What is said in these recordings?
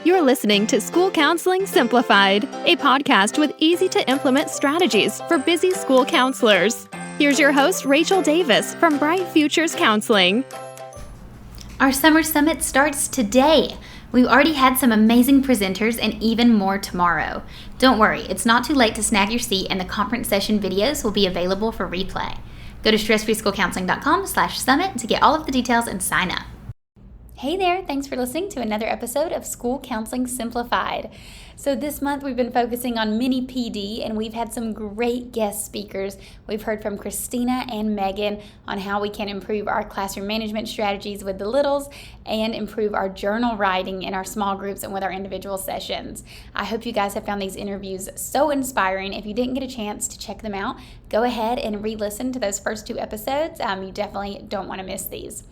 You're listening to School Counseling Simplified, a podcast with easy-to-implement strategies for busy school counselors. Here's your host, Rachel Davis from Bright Futures Counseling. Our Summer Summit starts today. We've already had some amazing presenters and even more tomorrow. Don't worry, it's not too late to snag your seat, and the conference session videos will be available for replay. Go to stressfreeschoolcounseling.com/summit to get all of the details and sign up. Hey there, thanks for listening to another episode of School Counseling Simplified. So this month we've been focusing on mini PD, and we've had some great guest speakers. We've heard from Christina and Megan on how we can improve our classroom management strategies with the littles and improve our journal writing in our small groups and with our individual sessions. I hope you guys have found these interviews so inspiring. If you didn't get a chance to check them out, go ahead and re-listen to those first two episodes. You definitely don't want to miss these.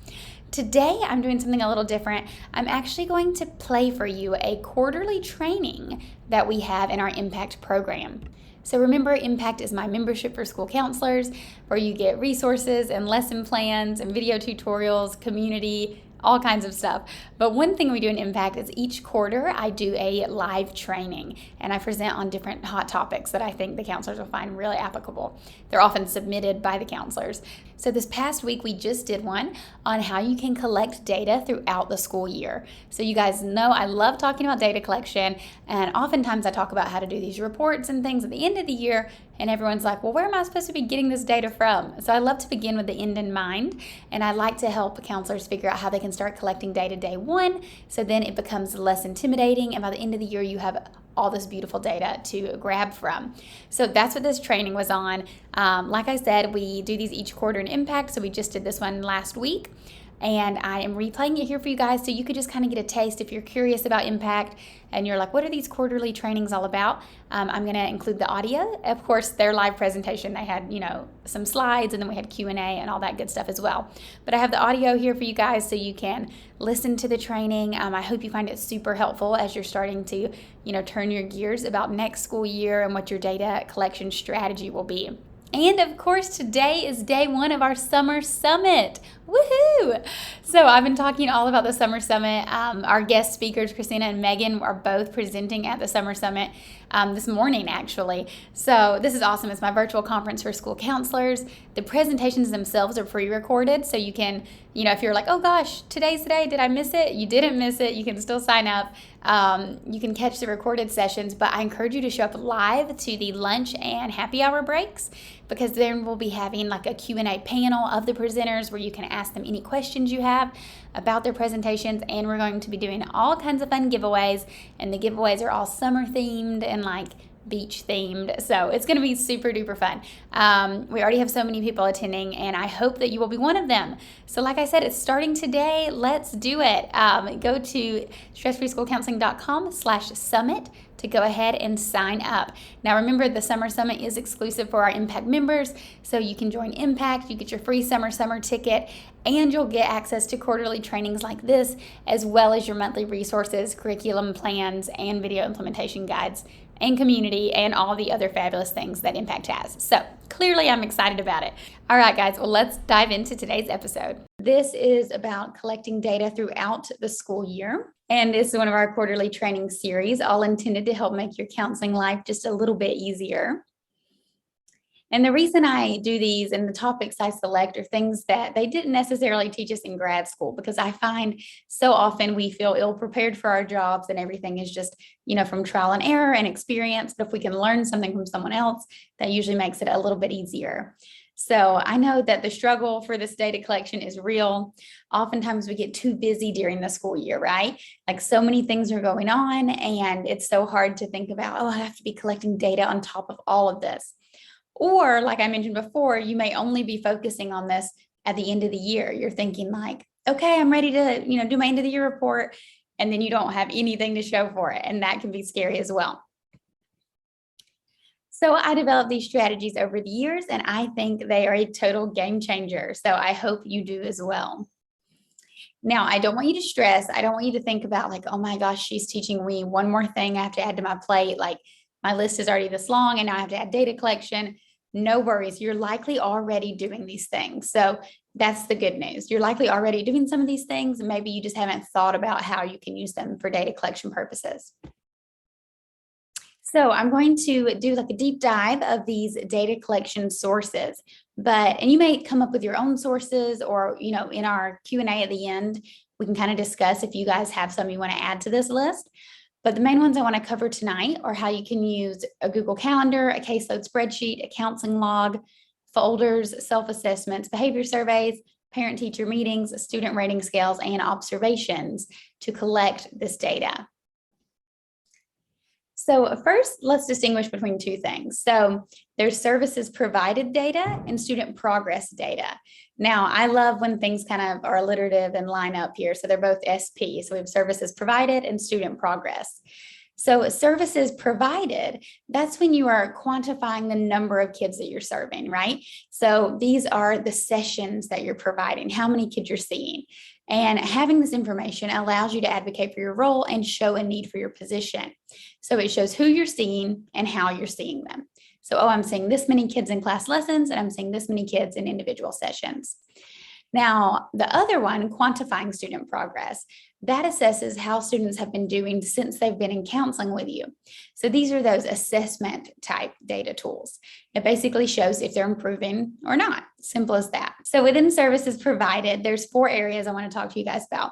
Today, I'm doing something a little different. I'm actually going to play for you a quarterly training that we have in our Impact program. So remember, Impact is my membership for school counselors, where you get resources and lesson plans and video tutorials, community, all kinds of stuff. But one thing we do in Impact is each quarter I do a live training, and I present on different hot topics that I think the counselors will find really applicable. They're often submitted by the counselors. So this past week we just did one on how you can collect data throughout the school year. So you guys know I love talking about data collection, and oftentimes I talk about how to do these reports and things at the end of the year, and everyone's like, well, where am I supposed to be getting this data from? So I love to begin with the end in mind, and I like to help counselors figure out how they can start collecting data day one, so then it becomes less intimidating, and by the end of the year you have all this beautiful data to grab from. So that's what this training was on. Like I said, we do these each quarter in Impact, so we just did this one last week. And I am replaying it here for you guys so you could just kind of get a taste if you're curious about Impact and you're like, what are these quarterly trainings all about? I'm going to include the audio. Of course, their live presentation, they had, some slides, and then we had Q&A and all that good stuff as well. But I have the audio here for you guys so you can listen to the training. I hope you find it super helpful as you're starting to, turn your gears about next school year and what your data collection strategy will be. And of course, today is day one of our Summer Summit. Woohoo! So I've been talking all about the Summer Summit. Our guest speakers, Christina and Megan, are both presenting at the Summer Summit this morning, actually. So this is awesome. It's my virtual conference for school counselors. The presentations themselves are pre-recorded, so you can, if you're like, oh gosh, today's the day, did I miss it? You didn't miss it. You can still sign up. You can catch the recorded sessions, but I encourage you to show up live to the lunch and happy hour breaks, because then we'll be having like a Q&A panel of the presenters where you can ask them any questions you have about their presentations, and we're going to be doing all kinds of fun giveaways, and the giveaways are all summer themed and like beach themed, so it's going to be super duper fun. We already have so many people attending, and I hope that you will be one of them. So like I said, it's starting today. Let's do it. Go to stressfreeschoolcounseling.com/summit to go ahead and sign up. Now remember, the Summer Summit is exclusive for our Impact members, so you can join Impact, you get your free summer ticket, and you'll get access to quarterly trainings like this, as well as your monthly resources, curriculum plans, and video implementation guides, and community, and all the other fabulous things that Impact has. So clearly I'm excited about it. All right, guys, well, let's dive into today's episode. This is about collecting data throughout the school year. And this is one of our quarterly training series, all intended to help make your counseling life just a little bit easier. And the reason I do these and the topics I select are things that they didn't necessarily teach us in grad school, because I find so often we feel ill-prepared for our jobs and everything is just, from trial and error and experience. But if we can learn something from someone else, that usually makes it a little bit easier. So I know that the struggle for this data collection is real. Oftentimes we get too busy during the school year, right? Like so many things are going on, and it's so hard to think about, I have to be collecting data on top of all of this. Or like I mentioned before, you may only be focusing on this at the end of the year. You're thinking like, okay, I'm ready to, do my end of the year report. And then you don't have anything to show for it. And that can be scary as well. So I developed these strategies over the years, and I think they are a total game changer. So I hope you do as well. Now, I don't want you to stress. I don't want you to think about like, oh my gosh, she's teaching me one more thing I have to add to my plate. Like my list is already this long and now I have to add data collection. no worries. You're likely already doing these things. So that's the good news. You're likely already doing some of these things. And maybe you just haven't thought about how you can use them for data collection purposes. So I'm going to do like a deep dive of these data collection sources, and you may come up with your own sources, or, in our Q&A at the end, we can kind of discuss if you guys have some you want to add to this list. But the main ones I want to cover tonight are how you can use a Google Calendar, a caseload spreadsheet, a counseling log, folders, self-assessments, behavior surveys, parent-teacher meetings, student rating scales, and observations to collect this data. So first, let's distinguish between two things. So there's services provided data and student progress data. Now, I love when things kind of are alliterative and line up here. So they're both SP. So we have services provided and student progress. So services provided, that's when you are quantifying the number of kids that you're serving, right? So these are the sessions that you're providing, how many kids you're seeing. And having this information allows you to advocate for your role and show a need for your position. So it shows who you're seeing and how you're seeing them. So, I'm seeing this many kids in class lessons, and I'm seeing this many kids in individual sessions. Now, the other one, quantifying student progress, that assesses how students have been doing since they've been in counseling with you. So these are those assessment type data tools. It basically shows if they're improving or not. Simple as that. So within services provided, there's 4 areas I want to talk to you guys about: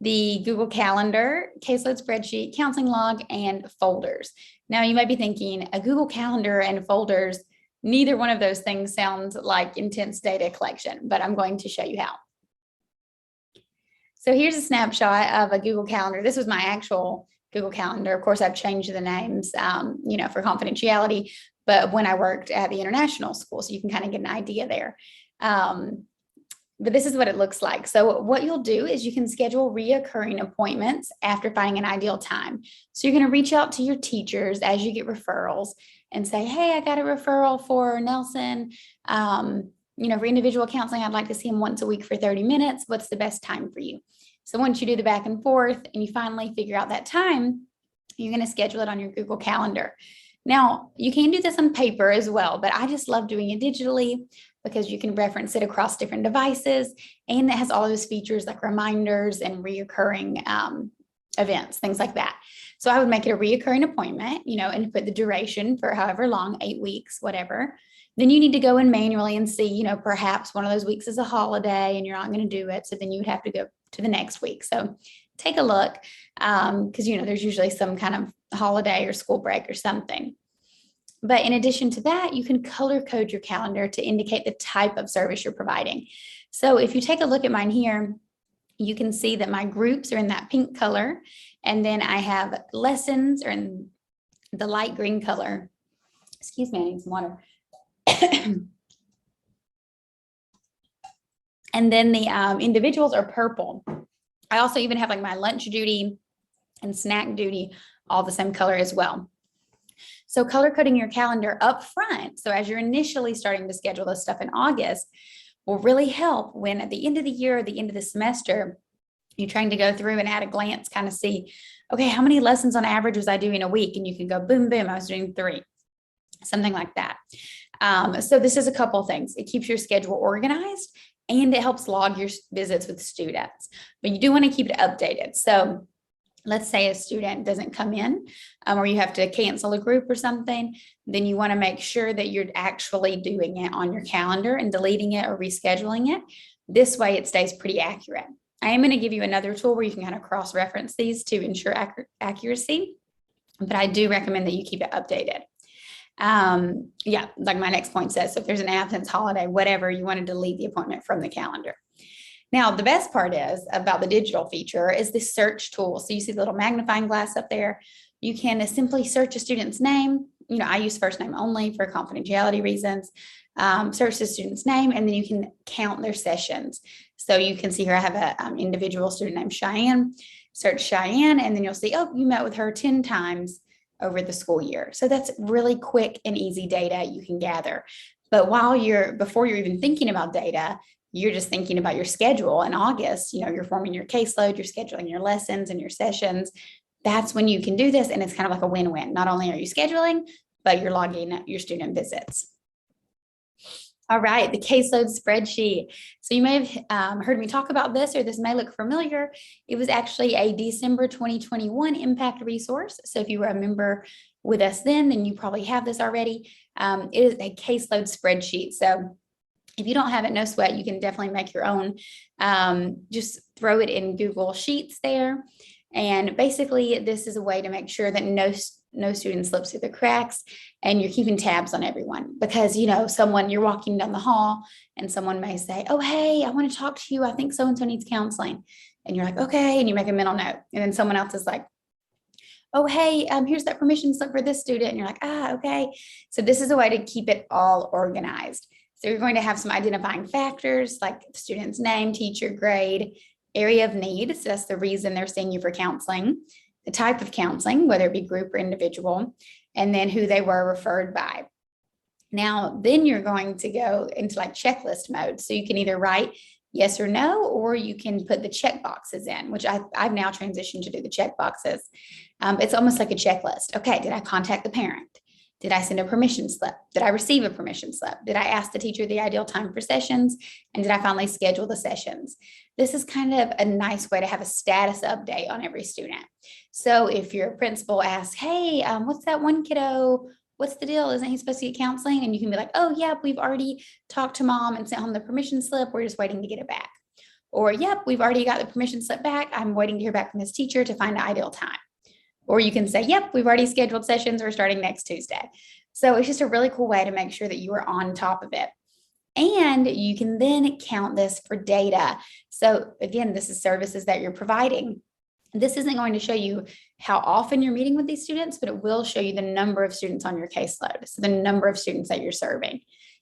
the Google Calendar, caseload spreadsheet, counseling log, and folders. Now you might be thinking, a Google Calendar and folders, neither one of those things sounds like intense data collection, but I'm going to show you how. So here's a snapshot of a Google Calendar. This was my actual Google Calendar. Of course, I've changed the names, for confidentiality, but when I worked at the international school, so you can kind of get an idea there. But this is what it looks like. So what you'll do is you can schedule reoccurring appointments after finding an ideal time. So you're going to reach out to your teachers as you get referrals and say, hey, I got a referral for Nelson. For individual counseling, I'd like to see him once a week for 30 minutes. What's the best time for you? So once you do the back and forth and you finally figure out that time, you're going to schedule it on your Google Calendar. Now, you can do this on paper as well, but I just love doing it digitally because you can reference it across different devices, and it has all those features like reminders and reoccurring events, things like that. So I would make it a reoccurring appointment, and put the duration for however long, 8 weeks, whatever. Then you need to go in manually and see, perhaps one of those weeks is a holiday and you're not going to do it. So then you would have to go to the next week. So take a look because, there's usually some kind of holiday or school break or something. But in addition to that, you can color code your calendar to indicate the type of service you're providing. So if you take a look at mine here, you can see that my groups are in that pink color. And then I have lessons are in the light green color. Excuse me, I need some water. And then the individuals are purple. I also even have like my lunch duty and snack duty, all the same color as well. So color coding your calendar up front, so as you're initially starting to schedule this stuff in August, will really help when at the end of the year or the end of the semester, you're trying to go through and at a glance kind of see, okay, how many lessons on average was I doing a week? And you can go, boom, boom, I was doing 3, something like that. So this is a couple of things. It keeps your schedule organized and it helps log your visits with students, but you do want to keep it updated. So let's say a student doesn't come in or you have to cancel a group or something, then you want to make sure that you're actually doing it on your calendar and deleting it or rescheduling it. This way it stays pretty accurate. I am going to give you another tool where you can kind of cross-reference these to ensure accuracy, but I do recommend that you keep it updated. Like my next point says, so if there's an absence, holiday, whatever, you want to delete the appointment from the calendar. Now, the best part is about the digital feature is the search tool. So you see the little magnifying glass up there. You can simply search a student's name. I use first name only for confidentiality reasons. Search the student's name, and then you can count their sessions. So you can see here, I have an individual student named Cheyenne. Search Cheyenne, and then you'll see, oh, you met with her 10 times over the school year. So that's really quick and easy data you can gather. But before you're even thinking about data, you're just thinking about your schedule in August, you're forming your caseload, you're scheduling your lessons and your sessions. That's when you can do this. And it's kind of like a win-win. Not only are you scheduling, but you're logging your student visits. All right, the caseload spreadsheet. So you may have heard me talk about this, or this may look familiar. It was actually a December 2021 impact resource. So if you were a member with us then you probably have this already. It is a caseload spreadsheet. So if you don't have it, no sweat, you can definitely make your own. Just throw it in Google Sheets there. And basically, this is a way to make sure that no student slips through the cracks and you're keeping tabs on everyone, because someone, you're walking down the hall and someone may say, oh hey, I want to talk to you, I think so and so needs counseling, and you're like, okay, and you make a mental note, and then someone else is like, oh hey, here's that permission slip for this student, and you're like, okay. So this is a way to keep it all organized. So you're going to have some identifying factors like the student's name, teacher, grade, area of need, so that's the reason they're seeing you for counseling, the type of counseling, whether it be group or individual, and then who they were referred by. Now, then you're going to go into like checklist mode. So you can either write yes or no, or you can put the check boxes in, which I've now transitioned to do the check boxes. It's almost like a checklist. Okay, did I contact the parent? Did I send a permission slip? Did I receive a permission slip? Did I ask the teacher the ideal time for sessions? And did I finally schedule the sessions? This is kind of a nice way to have a status update on every student. So if your principal asks, hey, what's that one kiddo? What's the deal? Isn't he supposed to get counseling? And you can be like, oh, yeah, we've already talked to mom and sent home the permission slip. We're just waiting to get it back. Or, yep, we've already got the permission slip back. I'm waiting to hear back from his teacher to find the ideal time. Or you can say, yep, we've already scheduled sessions. We're starting next Tuesday. So it's just a really cool way to make sure that you are on top of it. And you can then count this for data. So again, this is services that you're providing. This isn't going to show you how often you're meeting with these students, but it will show you the number of students on your caseload. So the number of students that you're serving,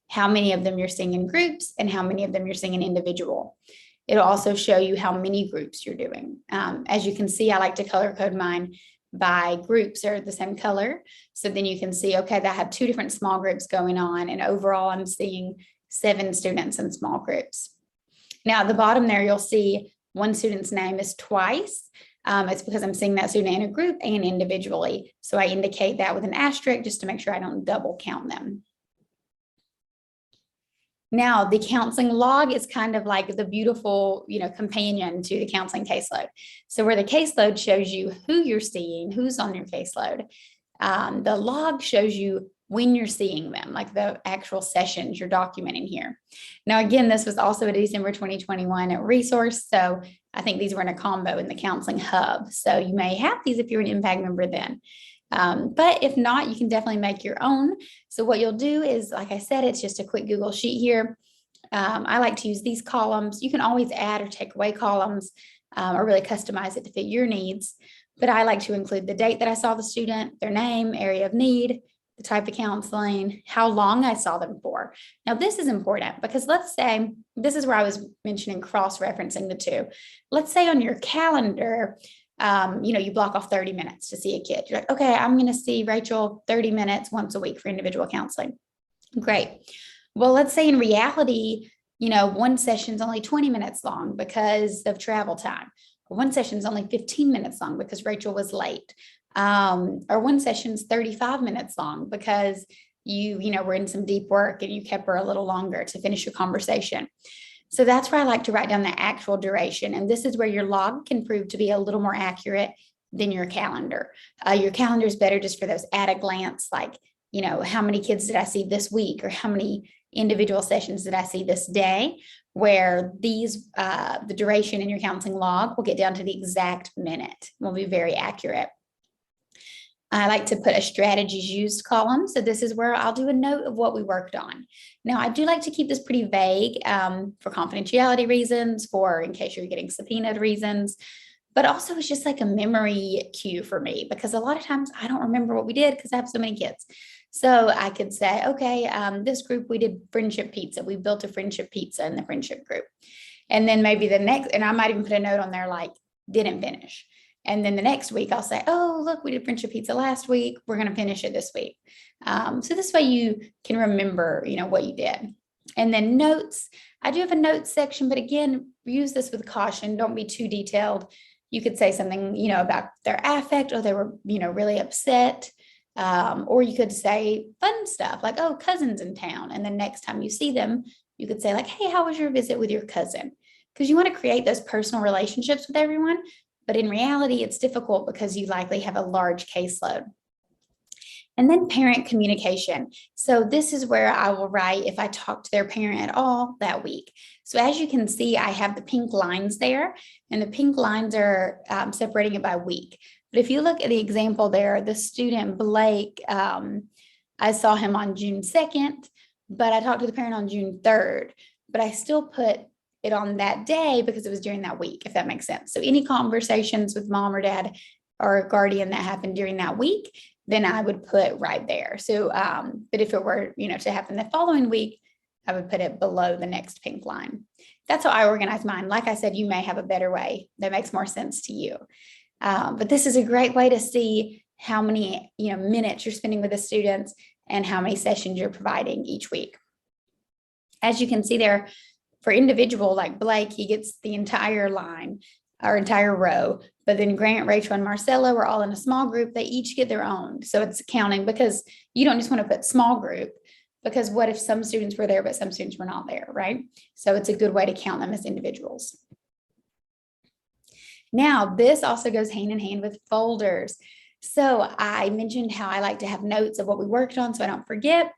how many of them you're seeing in groups, and how many of them you're seeing in individual. It'll also show you how many groups you're doing. As you can see, I like to color code mine by groups are the same color. So then you can see, okay, that I have 2 different small groups going on. And overall, I'm seeing 7 students in small groups. Now at the bottom there, you'll see one student's name is twice. It's because I'm seeing that student in a group and individually. So I indicate that with an asterisk just to make sure I don't double count them. Now, the counseling log is kind of like the beautiful, companion to the counseling caseload. So where the caseload shows you who you're seeing, who's on your caseload, the log shows you when you're seeing them, like the actual sessions you're documenting here. Now, again, this was also a December 2021 resource. So I think these were in a combo in the counseling hub. So you may have these if you're an impact member then. But if not, you can definitely make your own. So what you'll do is, like I said, it's just a quick Google sheet here. I like to use these columns. You can always add or take away columns or really customize it to fit your needs. But I like to include the date that I saw the student, their name, area of need, the type of counseling, how long I saw them for. Now, this is important because let's say, this is where I was mentioning cross-referencing the two. Let's say on your calendar, you block off 30 minutes to see a kid. You're like, okay, I'm going to see Rachel 30 minutes once a week for individual counseling. Great. Well, let's say in reality, one session's only 20 minutes long because of travel time. Or one session's only 15 minutes long because Rachel was late. Or one session's 35 minutes long because you were in some deep work and you kept her a little longer to finish your conversation. So that's where I like to write down the actual duration. And this is where your log can prove to be a little more accurate than your calendar. Your calendar is better just for those at a glance, like, how many kids did I see this week, or how many individual sessions did I see this day, where the duration in your counseling log will get down to the exact minute, will be very accurate. I like to put a strategies used column. So this is where I'll do a note of what we worked on. Now, I do like to keep this pretty vague for confidentiality reasons, for in case you're getting subpoenaed reasons, but also it's just like a memory cue for me, because a lot of times I don't remember what we did because I have so many kids. So I could say, okay, this group, we did friendship pizza. We built a friendship pizza in the friendship group. And then maybe the next, and I might even put a note on there like didn't finish. And then the next week I'll say, oh, look, we did friendship pizza last week. We're going to finish it this week. So this way you can remember, what you did. And then notes, I do have a notes section, but again, use this with caution. Don't be too detailed. You could say something, about their affect, or they were, really upset. Or you could say fun stuff like, oh, cousin's in town. And then next time you see them, you could say like, hey, how was your visit with your cousin? Because you want to create those personal relationships with everyone. But in reality, it's difficult because you likely have a large caseload. And then parent communication. So this is where I will write if I talk to their parent at all that week. So as you can see, I have the pink lines there, and the pink lines are separating it by week. But if you look at the example there, the student Blake, I saw him on June 2nd, but I talked to the parent on June 3rd, but I still put it on that day because it was during that week, if that makes sense. So any conversations with mom or dad or guardian that happened during that week, then I would put right there. So, but if it were, to happen the following week, I would put it below the next pink line. That's how I organize mine. Like I said, you may have a better way that makes more sense to you. But this is a great way to see how many, minutes you're spending with the students and how many sessions you're providing each week. As you can see there, for individual like Blake, he gets the entire line or entire row, but then Grant, Rachel, and Marcelo are all in a small group. They each get their own. So it's counting because you don't just want to put small group, because what if some students were there, but some students were not there, right? So it's a good way to count them as individuals. Now, this also goes hand in hand with folders. So I mentioned how I like to have notes of what we worked on so I don't forget.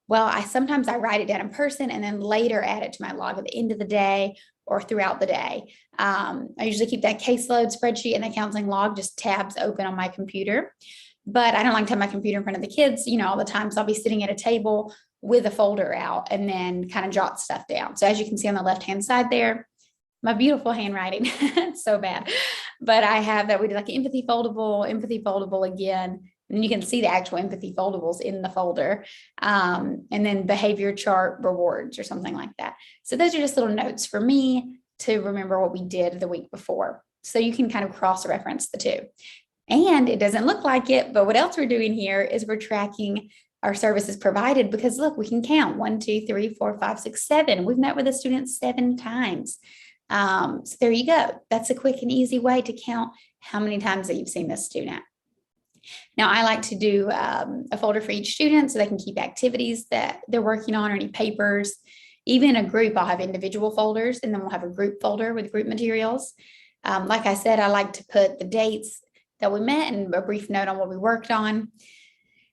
Well, sometimes I write it down in person and then later add it to my log at the end of the day or throughout the day. I usually keep that caseload spreadsheet and the counseling log just tabs open on my computer. But I don't like to have my computer in front of the kids, all the time. So I'll be sitting at a table with a folder out and then kind of jot stuff down. So as you can see on the left-hand side there, my beautiful handwriting, it's so bad. But I have that we did like empathy foldable again. And you can see the actual empathy foldables in the folder. And then behavior chart rewards or something like that. So those are just little notes for me to remember what we did the week before. So you can kind of cross-reference the two. And it doesn't look like it, but what else we're doing here is we're tracking our services provided, because look, we can count 1, 2, 3, 4, 5, 6, 7. We've met with a student 7 times. So there you go. That's a quick and easy way to count how many times that you've seen this student. Now, I like to do a folder for each student so they can keep activities that they're working on or any papers. Even a group, I'll have individual folders, and then we'll have a group folder with group materials. Like I said, I like to put the dates that we met and a brief note on what we worked on.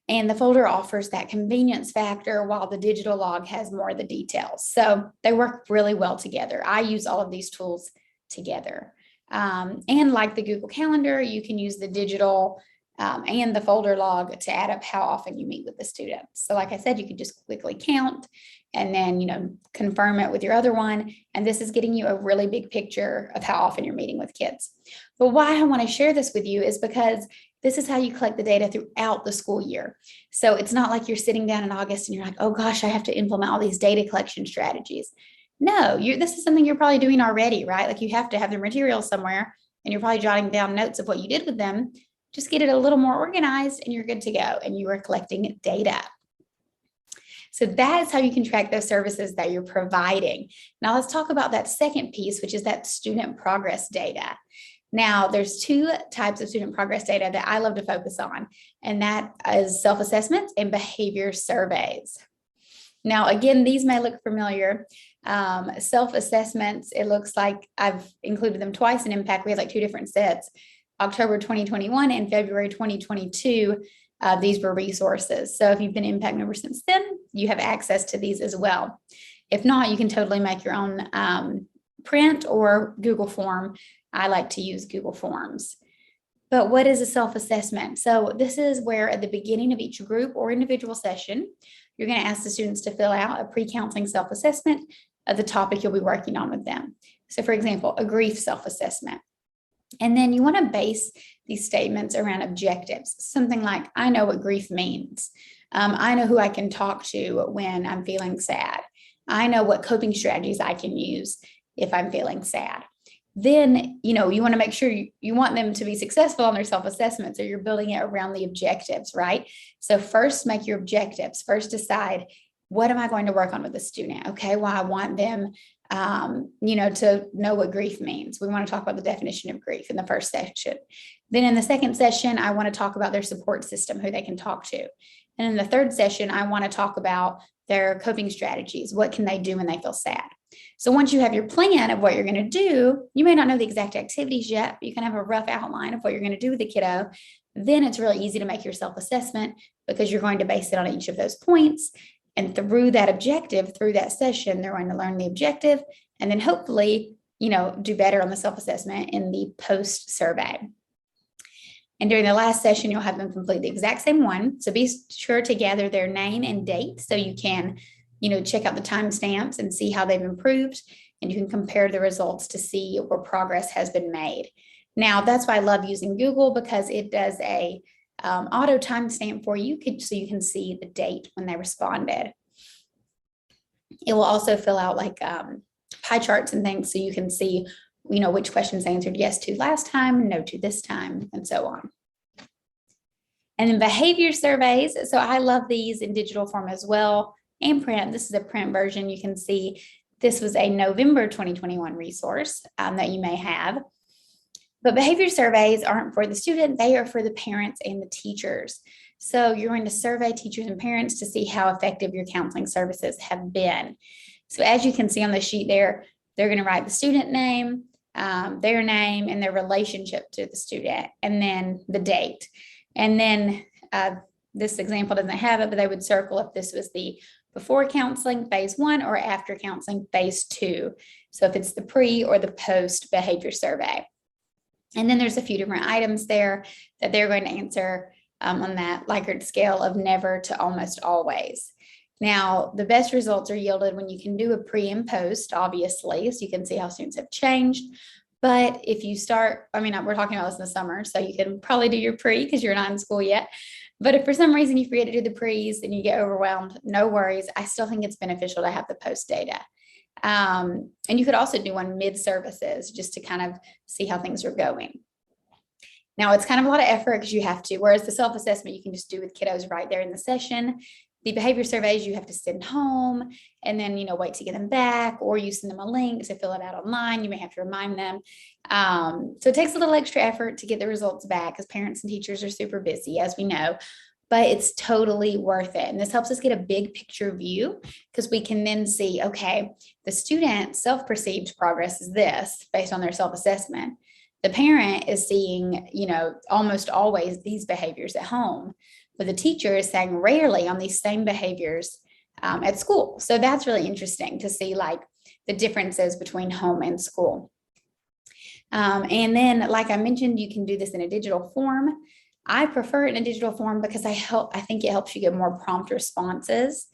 And the folder offers that convenience factor while the digital log has more of the details. So they work really well together. I use all of these tools together. And like the Google Calendar, you can use the digital and the folder log to add up how often you meet with the student. So like I said, you could just quickly count and then, confirm it with your other one. And this is getting you a really big picture of how often you're meeting with kids. But why I want to share this with you is because this is how you collect the data throughout the school year. So it's not like you're sitting down in August and you're like, oh gosh, I have to implement all these data collection strategies. No, this is something you're probably doing already, right? Like you have to have the materials somewhere and you're probably jotting down notes of what you did with them. Just get it a little more organized and you're good to go. And you are collecting data. So that is how you can track those services that you're providing. Now let's talk about that second piece, which is that student progress data. Now there's 2 types of student progress data that I love to focus on, and that is self-assessments and behavior surveys. Now, again, these may look familiar. Self-assessments, it looks like I've included them twice in Impact. We had like 2 different sets. October 2021 and February 2022, these were resources. So if you've been Impact member since then, you have access to these as well. If not, you can totally make your own print or Google form. I like to use Google Forms. But what is a self-assessment? So this is where at the beginning of each group or individual session, you're going to ask the students to fill out a pre-counseling self-assessment of the topic you'll be working on with them. So for example, a grief self-assessment. And then you want to base these statements around objectives. Something like, I know what grief means. I know who I can talk to when I'm feeling sad. I know what coping strategies I can use if I'm feeling sad. Then, you want to make sure you want them to be successful on their self-assessment. So you're building it around the objectives, right? So first make your objectives. First decide, what am I going to work on with the student? Okay, well, I want them to know what grief means. We want to talk about the definition of grief in the first session. Then in the second session, I want to talk about their support system, who they can talk to. And in the third session, I want to talk about their coping strategies. What can they do when they feel sad? So once you have your plan of what you're going to do, you may not know the exact activities yet, but you can have a rough outline of what you're going to do with the kiddo. Then it's really easy to make your self-assessment because you're going to base it on each of those points. And through that objective, through that session, they're going to learn the objective and then hopefully, do better on the self-assessment in the post-survey. And during the last session, you'll have them complete the exact same one. So be sure to gather their name and date so you can, check out the timestamps and see how they've improved. And you can compare the results to see where progress has been made. Now, that's why I love using Google, because it does a auto timestamp for you, so you can see the date when they responded. It will also fill out like pie charts and things so you can see, which questions they answered yes to last time, no to this time, and so on. And then behavior surveys. So I love these in digital form as well and print. This is a print version. You can see this was a November 2021 resource that you may have. But behavior surveys aren't for the student, they are for the parents and the teachers. So you're going to survey teachers and parents to see how effective your counseling services have been. So as you can see on the sheet there, they're going to write the student name, their name, and their relationship to the student, and then the date. And then this example doesn't have it, but they would circle if this was the before counseling phase 1 or after counseling phase 2. So if it's the pre or the post behavior survey. And then there's a few different items there that they're going to answer on that Likert scale of never to almost always. Now, the best results are yielded when you can do a pre and post, obviously, so you can see how students have changed. But if you start, we're talking about this in the summer, so you can probably do your pre because you're not in school yet. But if for some reason you forget to do the pre's and you get overwhelmed, no worries. I still think it's beneficial to have the post data. And you could also do one mid-services just to kind of see how things are going. Now, it's kind of a lot of effort because you have to, whereas the self-assessment you can just do with kiddos right there in the session. The behavior surveys you have to send home and then, wait to get them back, or you send them a link to fill it out online. You may have to remind them. So it takes a little extra effort to get the results back because parents and teachers are super busy, as we know. But it's totally worth it. And this helps us get a big picture view because we can then see, okay, the student's self-perceived progress is this based on their self-assessment. The parent is seeing, almost always these behaviors at home, but the teacher is saying rarely on these same behaviors at school. So that's really interesting to see like the differences between home and school. And then, like I mentioned, you can do this in a digital form. I prefer it in a digital form because I think it helps you get more prompt responses,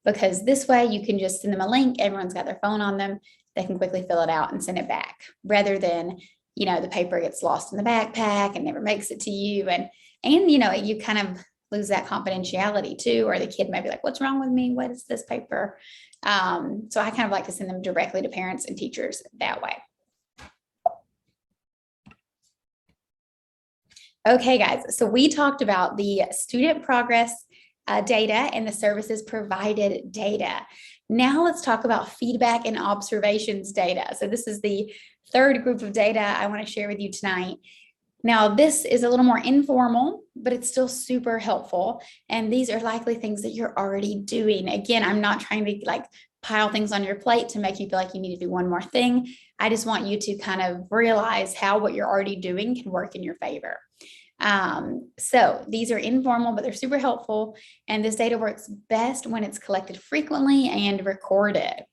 because this way you can just send them a link. Everyone's got their phone on them. They can quickly fill it out and send it back, rather than, the paper gets lost in the backpack and never makes it to you. And you kind of lose that confidentiality too, or the kid may be like, what's wrong with me? What is this paper? So I kind of like to send them directly to parents and teachers that way. Okay, guys, so we talked about the student progress data and the services provided data. Now let's talk about feedback and observations data. So this is the third group of data I want to share with you tonight. Now, this is a little more informal, but it's still super helpful. And these are likely things that you're already doing. Again, I'm not trying to pile things on your plate to make you feel like you need to do one more thing. I just want you to kind of realize how what you're already doing can work in your favor. So these are informal, but they're super helpful. And this data works best when it's collected frequently and recorded.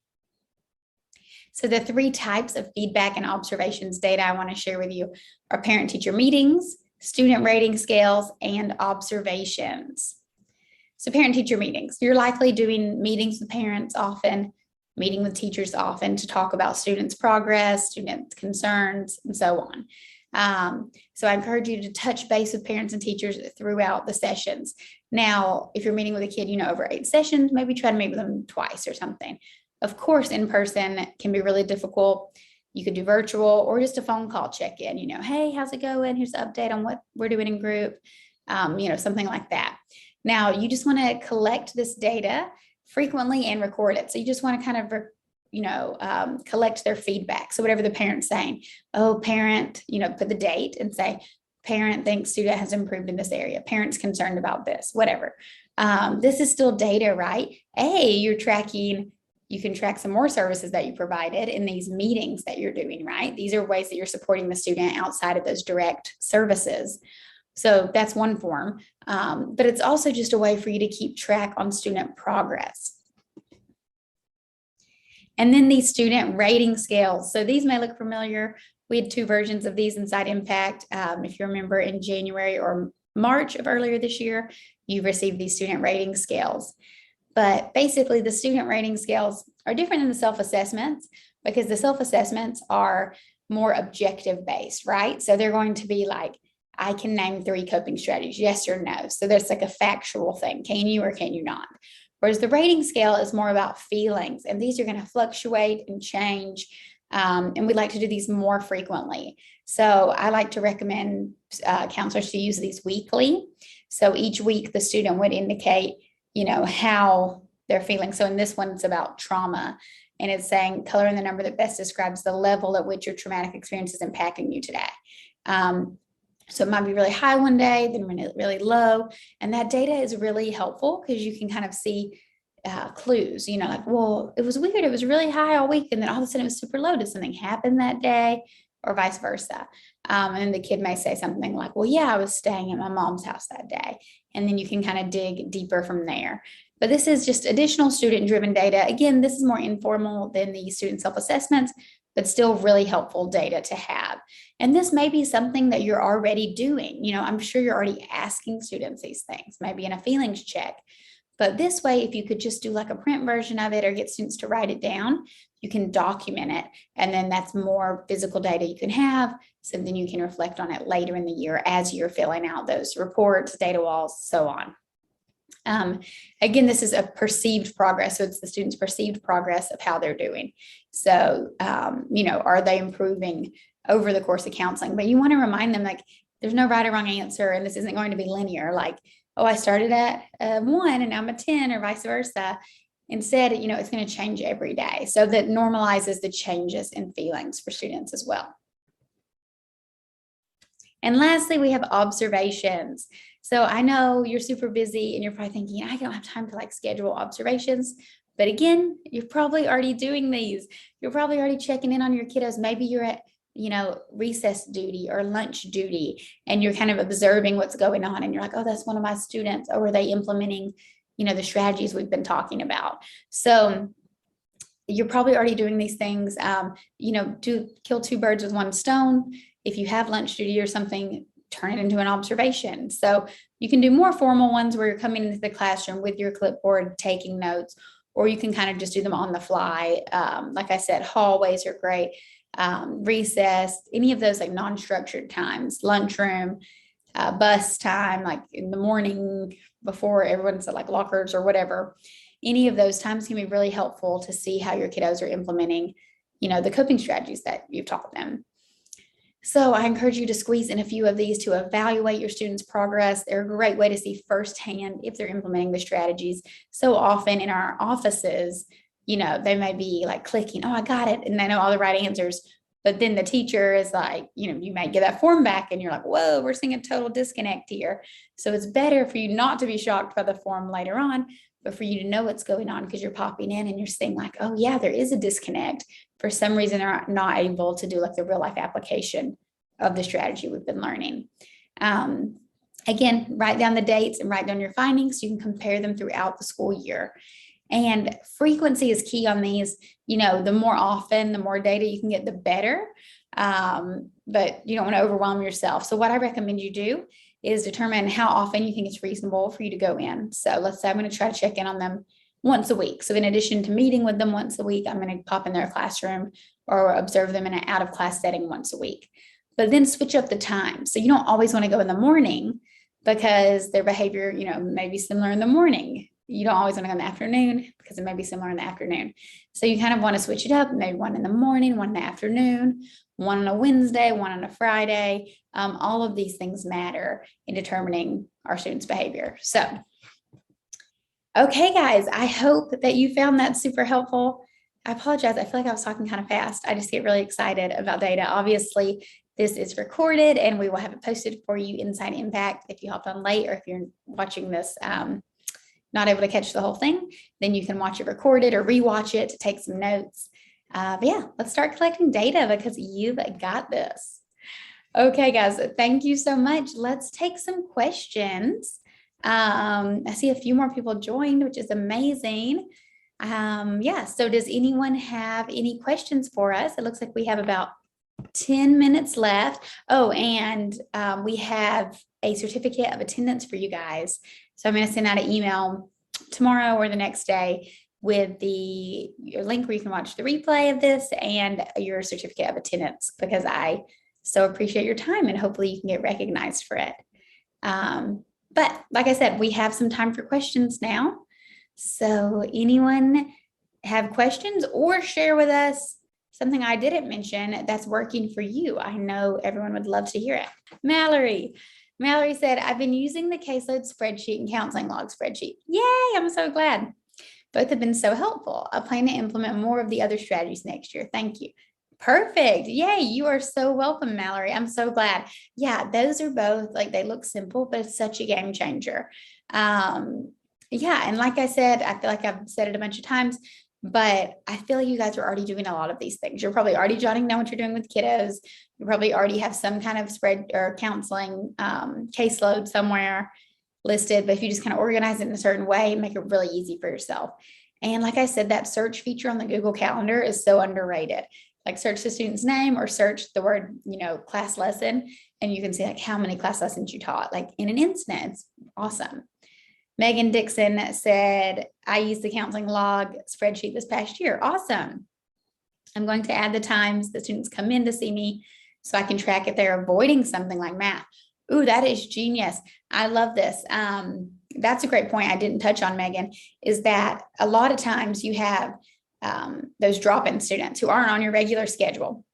So the three types of feedback and observations data I want to share with you are parent-teacher meetings, student rating scales, and observations. So parent-teacher meetings, you're likely doing meetings with parents often, meeting with teachers often to talk about students' progress, students' concerns, and so on. So I encourage you to touch base with parents and teachers throughout the sessions. Now, if you're meeting with a kid, over 8 sessions, maybe try to meet with them twice or something. Of course, in person can be really difficult. You could do virtual or just a phone call check-in, hey, how's it going? Here's an update on what we're doing in group, something like that. Now, you just want to collect this data frequently and record it. So you just want to kind of, collect their feedback. So whatever the parent's saying, oh, parent, put the date and say, parent thinks student has improved in this area. Parent's concerned about this, whatever. This is still data, right? You're tracking, you can track some more services that you provided in these meetings that you're doing, right? These are ways that you're supporting the student outside of those direct services. So that's one form, but it's also just a way for you to keep track on student progress. And then these student rating scales. So these may look familiar. We had 2 versions of these inside Impact. If you remember, in January or March of earlier this year, you received these student rating scales. But basically, the student rating scales are different than the self-assessments because the self-assessments are more objective based, right? So they're going to be like, I can name 3 coping strategies, yes or no. So there's like a factual thing. Can you or can you not? Whereas the rating scale is more about feelings, and these are going to fluctuate and change. And we like to do these more frequently. So I like to recommend counselors to use these weekly. So each week the student would indicate, how they're feeling. So in this one, it's about trauma, and it's saying color in the number that best describes the level at which your traumatic experience is impacting you today. So it might be really high one day, then really low. And that data is really helpful because you can kind of see clues, like, well, it was weird. It was really high all week. And then all of a sudden it was super low. Did something happen that day, or vice versa? And the kid may say something like, well, yeah, I was staying at my mom's house that day. And then you can kind of dig deeper from there. But this is just additional student-driven data. Again, this is more informal than the student self-assessments, but still really helpful data to have. And this may be something that you're already doing. I'm sure you're already asking students these things, maybe in a feelings check. But this way, if you could just do like a print version of it or get students to write it down, you can document it. And then that's more physical data you can have. So then you can reflect on it later in the year as you're filling out those reports, data walls, so on. Again, this is a perceived progress. So it's the students' perceived progress of how they're doing. So, are they improving over the course of counseling? But you want to remind them, like, there's no right or wrong answer, and this isn't going to be linear. Like, oh, I started at 1 and now I'm a 10, or vice versa. Instead, it's going to change every day. So that normalizes the changes in feelings for students as well. And lastly, we have observations. So I know you're super busy and you're probably thinking, I don't have time to schedule observations. But again, you're probably already doing these. You're probably already checking in on your kiddos. Maybe you're at, recess duty or lunch duty, and you're kind of observing what's going on. And you're like, oh, that's one of my students. Or are they implementing, the strategies we've been talking about? So you're probably already doing these things. Do kill 2 birds with 1 stone. If you have lunch duty or something, turn it into an observation. So you can do more formal ones where you're coming into the classroom with your clipboard, taking notes, or you can kind of just do them on the fly. Like I said, hallways are great. Recess, any of those non-structured times, lunchroom, bus time, like in the morning before everyone's at lockers or whatever. Any of those times can be really helpful to see how your kiddos are implementing, the coping strategies that you've taught them. So I encourage you to squeeze in a few of these to evaluate your students' progress. They're a great way to see firsthand if they're implementing the strategies. So often in our offices, they may be clicking, oh, I got it, and they know all the right answers. But then the teacher is you might get that form back and you're like, whoa, we're seeing a total disconnect here. So it's better for you not to be shocked by the form later on, but for you to know what's going on because you're popping in and you're saying oh yeah, there is a disconnect. For some reason, they're not able to do the real life application of the strategy we've been learning. Again, write down the dates and write down your findings so you can compare them throughout the school year. And frequency is key on these. The more often, the more data you can get, the better. But you don't want to overwhelm yourself. So what I recommend you do is determine how often you think it's reasonable for you to go in. So let's say I'm going to try to check in on them once a week. So in addition to meeting with them once a week, I'm going to pop in their classroom or observe them in an out of class setting once a week. But then switch up the time. So you don't always want to go in the morning because their behavior, may be similar in the morning. You don't always want to go in the afternoon because it may be similar in the afternoon. So you kind of want to switch it up, maybe one in the morning, one in the afternoon, one on a Wednesday, one on a Friday. All of these things matter in determining our students' behavior. So, okay, guys, I hope that you found that super helpful. I apologize. I feel like I was talking kind of fast. I just get really excited about data. Obviously, this is recorded and we will have it posted for you inside Impact. If you hopped on late or if you're watching this not able to catch the whole thing, then you can watch it recorded or rewatch it to take some notes. But yeah, let's start collecting data because you've got this. Okay, guys, thank you so much. Let's take some questions. I see a few more people joined, which is amazing. So does anyone have any questions for us? It looks like we have about 10 minutes left. Oh, and we have a certificate of attendance for you guys. So I'm going to send out an email tomorrow or the next day with your link where you can watch the replay of this and your certificate of attendance, because I so appreciate your time and hopefully you can get recognized for it. But like I said, we have some time for questions now. So anyone have questions or share with us something I didn't mention that's working for you? I know everyone would love to hear it. Mallory said, I've been using the caseload spreadsheet and counseling log spreadsheet. Yay, I'm so glad. Both have been so helpful. I plan to implement more of the other strategies next year. Thank you. Perfect. Yay, you are so welcome, Mallory. I'm so glad. Yeah, those are both, like, they look simple, but it's such a game changer. And like I said, I feel like I've said it a bunch of times, but I feel like you guys are already doing a lot of these things. You're probably already jotting down what you're doing with kiddos. You probably already have some kind of spread or counseling caseload somewhere listed, but if you just kind of organize it in a certain way and make it really easy for yourself. And like I said, that search feature on the Google Calendar is so underrated. Like, search the student's name or search the word, class lesson, and you can see like how many class lessons you taught, like in an instant. It's awesome. Megan Dixon said, I used the counseling log spreadsheet this past year. Awesome. I'm going to add the times the students come in to see me so I can track if they're avoiding something like math. Ooh, that is genius. I love this. That's a great point I didn't touch on, Megan, is that a lot of times you have those drop-in students who aren't on your regular schedule.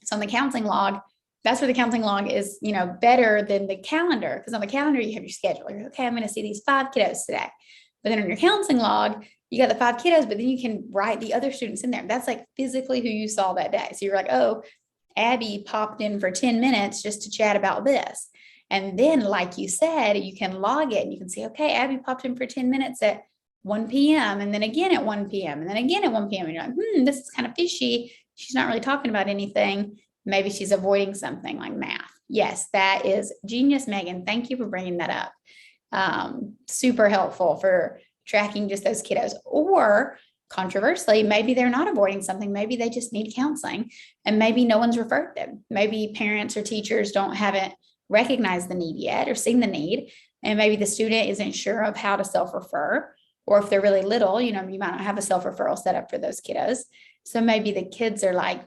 So on the counseling log, that's where the counseling log is, better than the calendar, because on the calendar you have your schedule. You're okay, I'm going to see these 5 kiddos today. But then on your counseling log, you got the 5 kiddos, but then you can write the other students in there. That's like physically who you saw that day. So you're like, oh, Abby popped in for 10 minutes just to chat about this. And then, like you said, you can log it and you can see, okay, Abby popped in for 10 minutes at 1 p.m. and then again at 1 p.m. and then again at 1 p.m. And you're like, this is kind of fishy. She's not really talking about anything. Maybe she's avoiding something like math. Yes, that is genius, Megan. Thank you for bringing that up. Super helpful for tracking just those kiddos. Or controversially, maybe they're not avoiding something. Maybe they just need counseling and maybe no one's referred them. Maybe parents or teachers haven't recognized the need yet or seen the need. And maybe the student isn't sure of how to self-refer. Or if they're really little, you might not have a self-referral set up for those kiddos. So maybe the kids are like,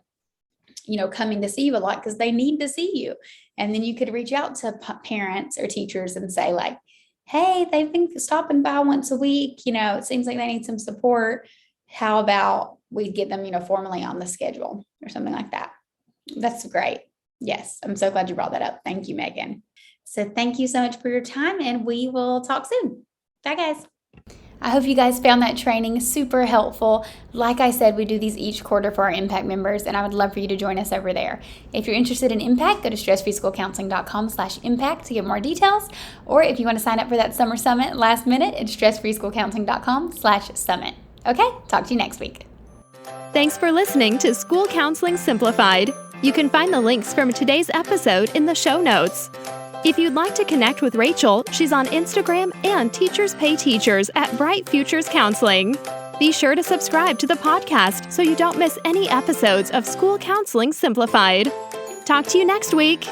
coming to see you a lot because they need to see you. And then you could reach out to parents or teachers and say like, hey, they've been stopping by once a week. It seems like they need some support. How about we get them, formally on the schedule or something like that? That's great. Yes, I'm so glad you brought that up. Thank you, Megan. So thank you so much for your time and we will talk soon. Bye, guys. I hope you guys found that training super helpful. Like I said, we do these each quarter for our Impact members, and I would love for you to join us over there. If you're interested in Impact, go to stressfreeschoolcounseling.com/impact to get more details. Or if you want to sign up for that summer summit last minute, it's stressfreeschoolcounseling.com/summit. Okay, talk to you next week. Thanks for listening to School Counseling Simplified. You can find the links from today's episode in the show notes. If you'd like to connect with Rachel, she's on Instagram and Teachers Pay Teachers at Bright Futures Counseling. Be sure to subscribe to the podcast so you don't miss any episodes of School Counseling Simplified. Talk to you next week.